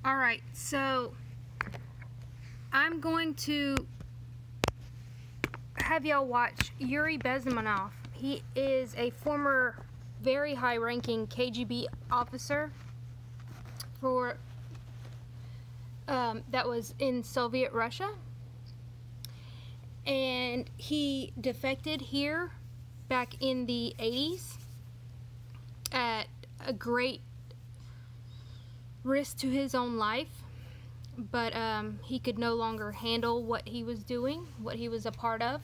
Alright, so I'm going to have y'all watch Yuri Bezmenov. He is a former very high-ranking KGB officer for that was in Soviet Russia, and he defected here back in the 80s at a great risk to his own life, but he could no longer handle what he was doing, what he was a part of.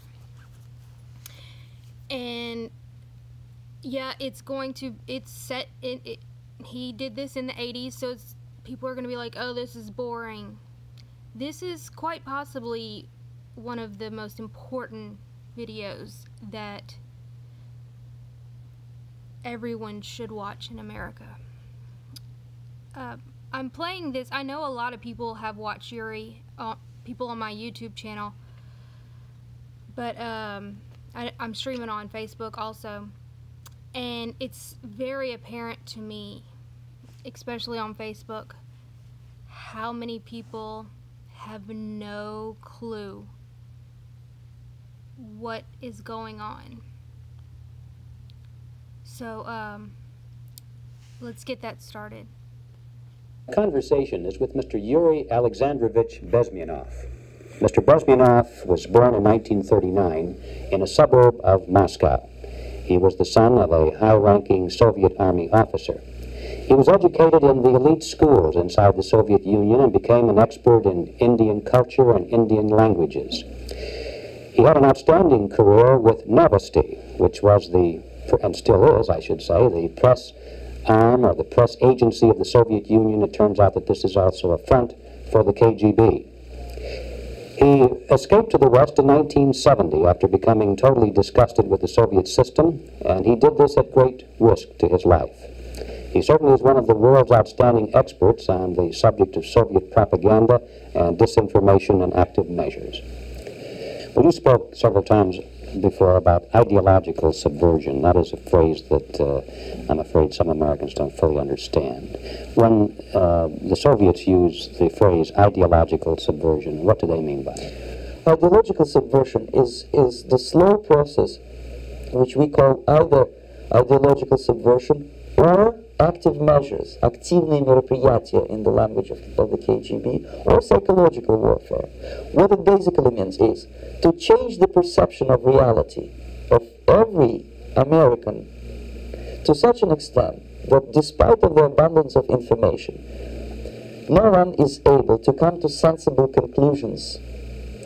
And yeah, it's set in it. He did this in the 80s, so people are going to be like, oh, this is boring. This is quite possibly one of the most important videos that everyone should watch in America. I'm playing this. I know a lot of people have watched Yuri, people on my YouTube channel, but I'm streaming on Facebook also, and it's very apparent to me, especially on Facebook, how many people have no clue what is going on. So let's get that started. Conversation is with Mr. Yuri Alexandrovich Bezmenov. Mr. Bezmenov was born in 1939 in a suburb of Moscow. He was the son of a high-ranking Soviet Army officer. He was educated in the elite schools inside the Soviet Union and became an expert in Indian culture and Indian languages. He had an outstanding career with Novosti, which was and still is, I should say, the press arm or the press agency of the Soviet Union. It turns out that this is also a front for the KGB. He escaped to the West in 1970 after becoming totally disgusted with the Soviet system, and he did this at great risk to his life. He certainly is one of the world's outstanding experts on the subject of Soviet propaganda and disinformation and active measures. Well, you spoke several times before about ideological subversion. That is a phrase that I'm afraid some Americans don't fully understand. When the Soviets used the phrase ideological subversion, what do they mean by it? Ideological subversion is the slow process which we call either ideological subversion or active measures, активные мероприятия in the language of the KGB, or psychological warfare. What it basically means is to change the perception of reality of every American to such an extent that despite of the abundance of information, no one is able to come to sensible conclusions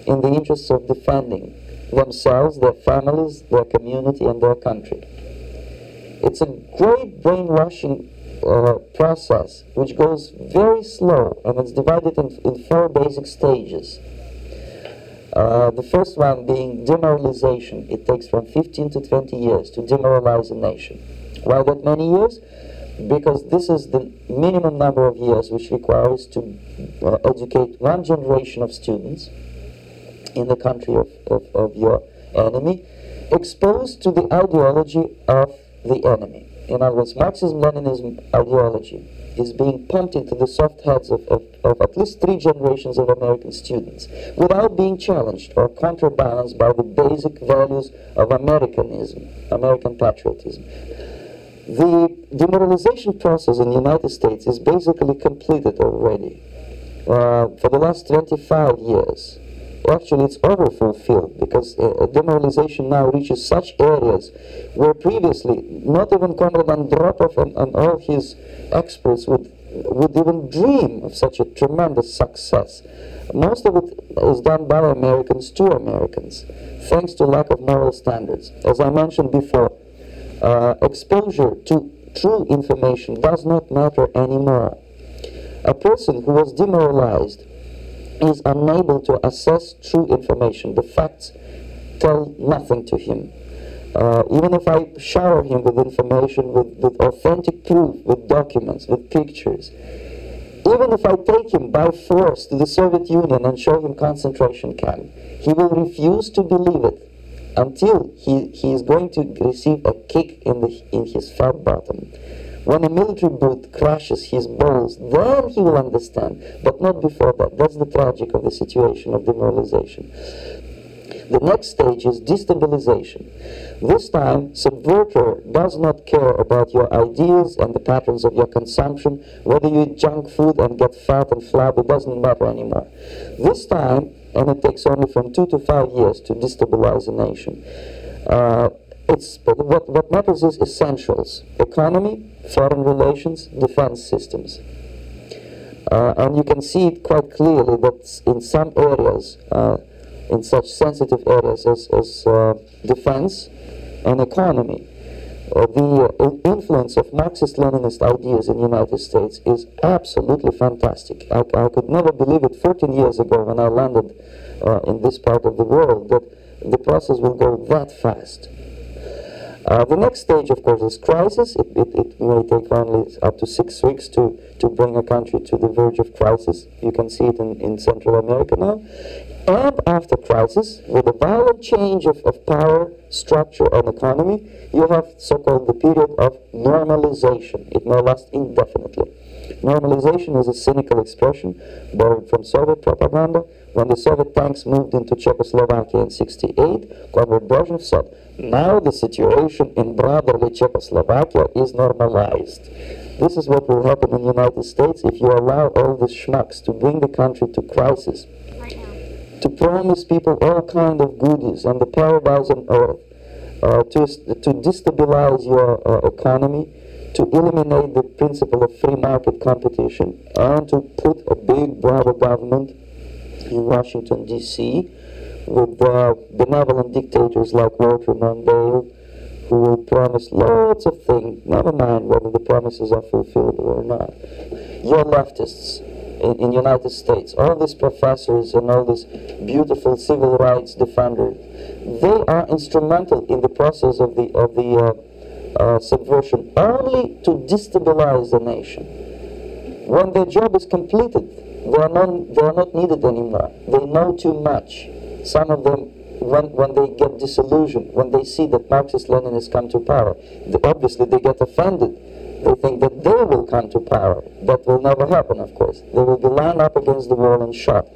in the interests of defending themselves, their families, their community, and their country. It's a great brainwashing process which goes very slow, and it's divided in 4 basic stages. The first one being demoralization. It takes from 15 to 20 years to demoralize a nation. Why that many years? Because this is the minimum number of years which requires to educate one generation of students in the country of your enemy, exposed to the ideology of the enemy. In other words, Marxism-Leninism ideology is being pumped into the soft heads of at least 3 generations of American students without being challenged or counterbalanced by the basic values of Americanism, American patriotism. The demoralization process in the United States is basically completed already. For the last 25 years, actually it's overfulfilled, because demoralization now reaches such areas where previously not even Konrad Andropov and all his experts would even dream of such a tremendous success. Most of it is done by Americans to Americans, thanks to lack of moral standards. As I mentioned before, exposure to true information does not matter anymore. A person who was demoralized is unable to assess true information. The facts tell nothing to him. Even if I shower him with information, with authentic proof, with documents, with pictures, even if I take him by force to the Soviet Union and show him concentration camp, he will refuse to believe it until he is going to receive a kick in his fat bottom When a military brute crashes his balls, then he will understand, but not before that. That's the tragic of the situation of demoralization. The next stage is destabilization. This time, subverter does not care about your ideas and the patterns of your consumption. Whether you eat junk food and get fat and flabby, it doesn't matter anymore. This time, and it takes only from 2 to 5 years to destabilize a nation, what matters is essentials: economy, foreign relations, defense systems. And you can see it quite clearly that in some areas, in such sensitive areas as defense and economy, the influence of Marxist-Leninist ideas in the United States is absolutely fantastic. I could never believe it 14 years ago when I landed in this part of the world, that the process will go that fast. The next stage, of course, is crisis. It may take only up to 6 weeks to bring a country to the verge of crisis. You can see it in Central America now. And after crisis, with a violent change of power, structure, and economy, you have so-called the period of normalization. It may last indefinitely. Normalization is a cynical expression borrowed from Soviet propaganda. When the Soviet tanks moved into Czechoslovakia in '68, Comrade Brezhnev said, "Now the situation in brotherly Czechoslovakia is normalized." This is what will happen in the United States if you allow all these schmucks to bring the country to crisis, Right now. to promise people all kind of goodies and the paradise on earth, to destabilize your economy, to eliminate the principle of free market competition, and to put a big bravo government in Washington, D.C., with benevolent dictators like Walter Mondale, who will promise lots of things, never mind whether the promises are fulfilled or not. Your leftists in the United States, all these professors and all these beautiful civil rights defenders, they are instrumental in the process of the subversion only to destabilize the nation. When their job is completed, they are not needed anymore. They know too much. Some of them, when they get disillusioned, when they see that Marxist-Leninists come to power, obviously they get offended. They think that they will come to power. That will never happen, of course. They will be lined up against the wall and shot.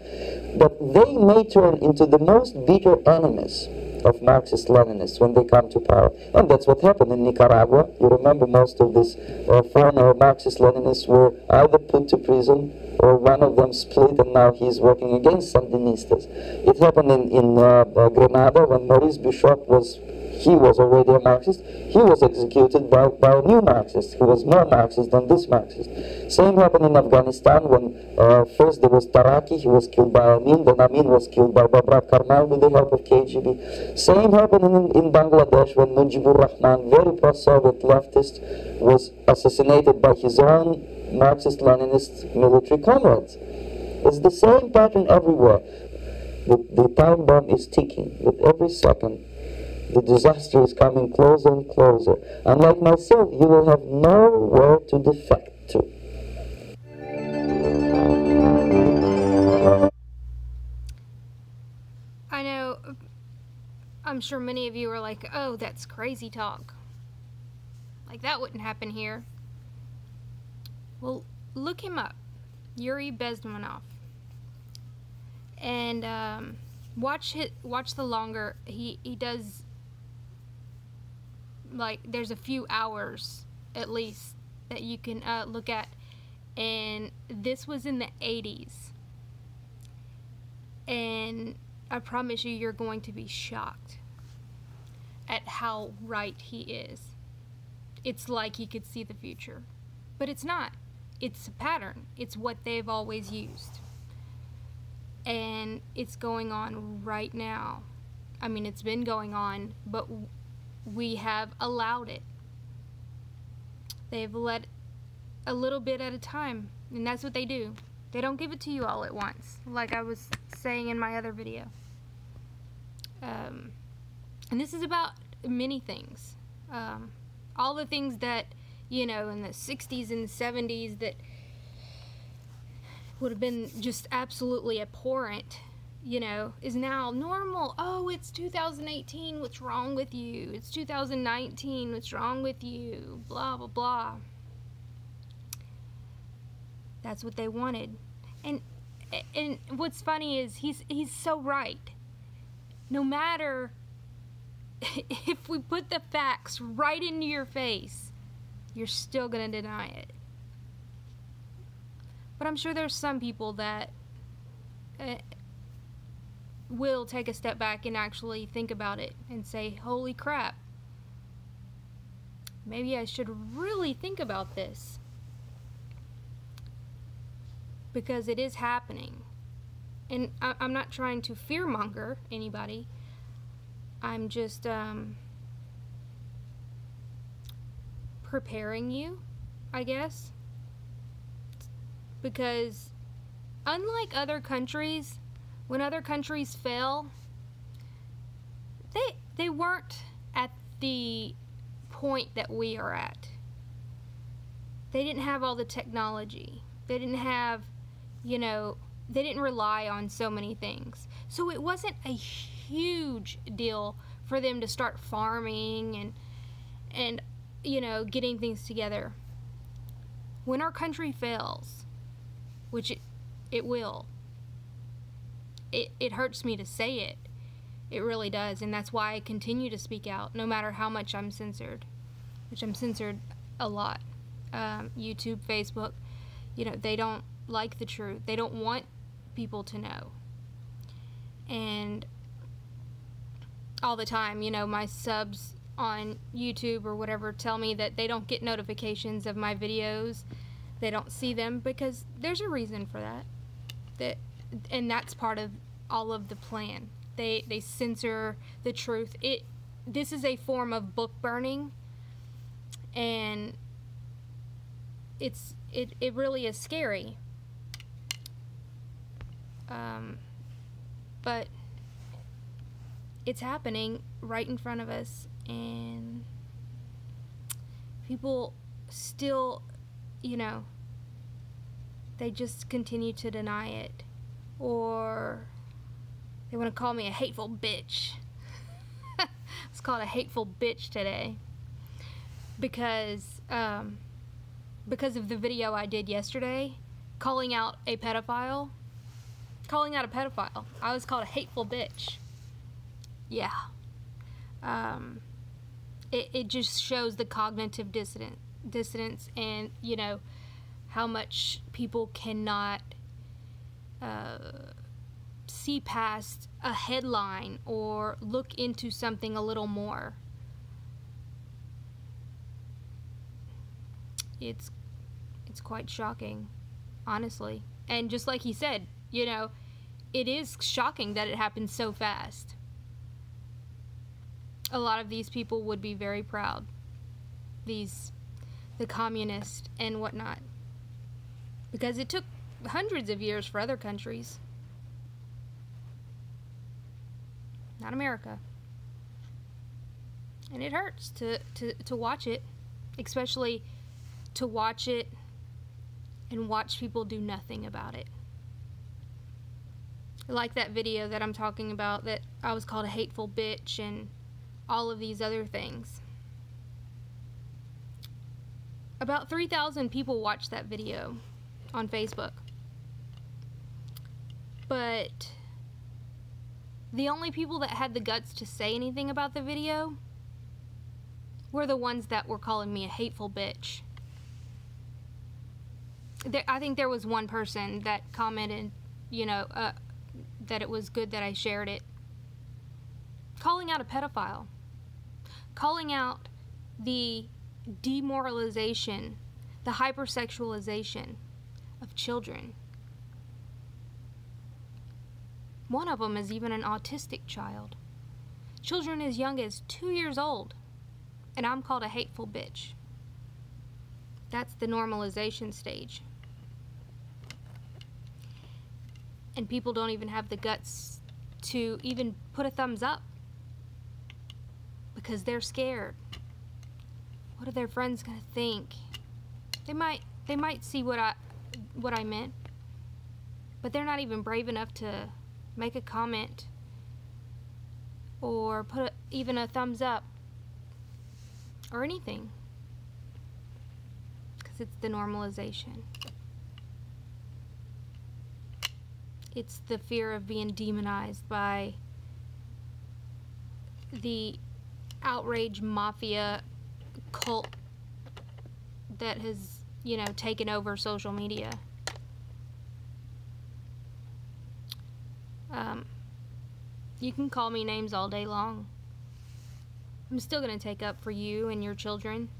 But they may turn into the most bitter enemies of Marxist-Leninists when they come to power. And that's what happened in Nicaragua. You remember most of these former Marxist-Leninists were either put to prison or one of them split, and now he's working against Sandinistas. It happened in Grenada when Maurice Bishop was already a Marxist. He was executed by a new Marxist who was more Marxist than this Marxist. Same happened in Afghanistan when first there was Taraki, he was killed by Amin, then Amin was killed by Babrak Karmal with the help of KGB. Same happened in Bangladesh when Mujibur Rahman, very pro-Soviet leftist, was assassinated by his own Marxist-Leninist military comrades. It's the same pattern everywhere. The time bomb is ticking with every second. The disaster is coming closer and closer. And like myself, you will have nowhere to defect to. I know, I'm sure many of you are like, oh, that's crazy talk. Like, that wouldn't happen here. Well, look him up, Yuri Bezmenov. And watch the longer, he does, like, there's a few hours at least that you can look at, and this was in the 80s, and I promise you, you're going to be shocked at how right he is. It's like he could see the future, but it's not. It's a pattern. It's what they've always used, and it's going on right now. I mean, it's been going on, but we have allowed it. They've let a little bit at a time, and that's what they do. They don't give it to you all at once, like I was saying in my other video. And this is about many things. All the things that, you know, in the 60s and 70s that would have been just absolutely abhorrent, you know, is now normal. Oh, it's 2018, what's wrong with you? It's 2019, what's wrong with you? Blah, blah, blah. That's what they wanted. And what's funny is he's so right. No matter if we put the facts right into your face, you're still going to deny it. But I'm sure there's some people that will take a step back and actually think about it and say, holy crap, maybe I should really think about this. Because it is happening. And I'm not trying to fearmonger anybody. I'm just preparing you, I guess. Because unlike other countries, when other countries fell, they weren't at the point that we are at. They didn't have all the technology. They didn't have, you know, they didn't rely on so many things. So it wasn't a huge deal for them to start farming and you know, getting things together. When our country fails, which it will, it hurts me to say it. It really does, and that's why I continue to speak out, no matter how much I'm censored, which I'm censored a lot. YouTube, Facebook, you know, they don't like the truth. They don't want people to know. And all the time, you know, my subs on YouTube or whatever tell me that they don't get notifications of my videos. They don't see them because there's a reason for that. And that's part of all of the plan. They censor the truth. This is a form of book burning, and it really is scary. But it's happening right in front of us, and people still, you know, they just continue to deny it, or they want to call me a hateful bitch. I was called a hateful bitch today because of the video I did yesterday, calling out a pedophile. I was called a hateful bitch. Yeah. It just shows the cognitive dissonance and, you know, how much people cannot see past a headline or look into something a little more. It's quite shocking, honestly. And just like he said, you know, it is shocking that it happened so fast. A lot of these people would be very proud. The communists and whatnot. Because it took hundreds of years for other countries. Not America. And it hurts to watch it. Especially to watch it and watch people do nothing about it. Like that video that I'm talking about, that I was called a hateful bitch and all of these other things. About 3,000 people watched that video on Facebook. But the only people that had the guts to say anything about the video were the ones that were calling me a hateful bitch. I think there was one person that commented, you know, that it was good that I shared it. Calling out a pedophile. Calling out the demoralization, the hypersexualization of children. One of them is even an autistic child. Children as young as 2 years old. And I'm called a hateful bitch. That's the normalization stage. And people don't even have the guts to even put a thumbs up because they're scared. What are their friends gonna think? They might see what I meant, but they're not even brave enough to make a comment or put even a thumbs up or anything, because it's the normalization. It's the fear of being demonized by the outrage mafia cult that has, you know, taken over social media. You can call me names all day long. I'm still going to take up for you and your children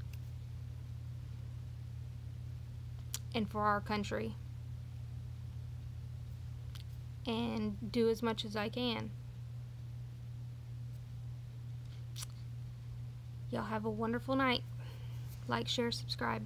and for our country, and do as much as I can. Y'all have a wonderful night. Like, share, subscribe.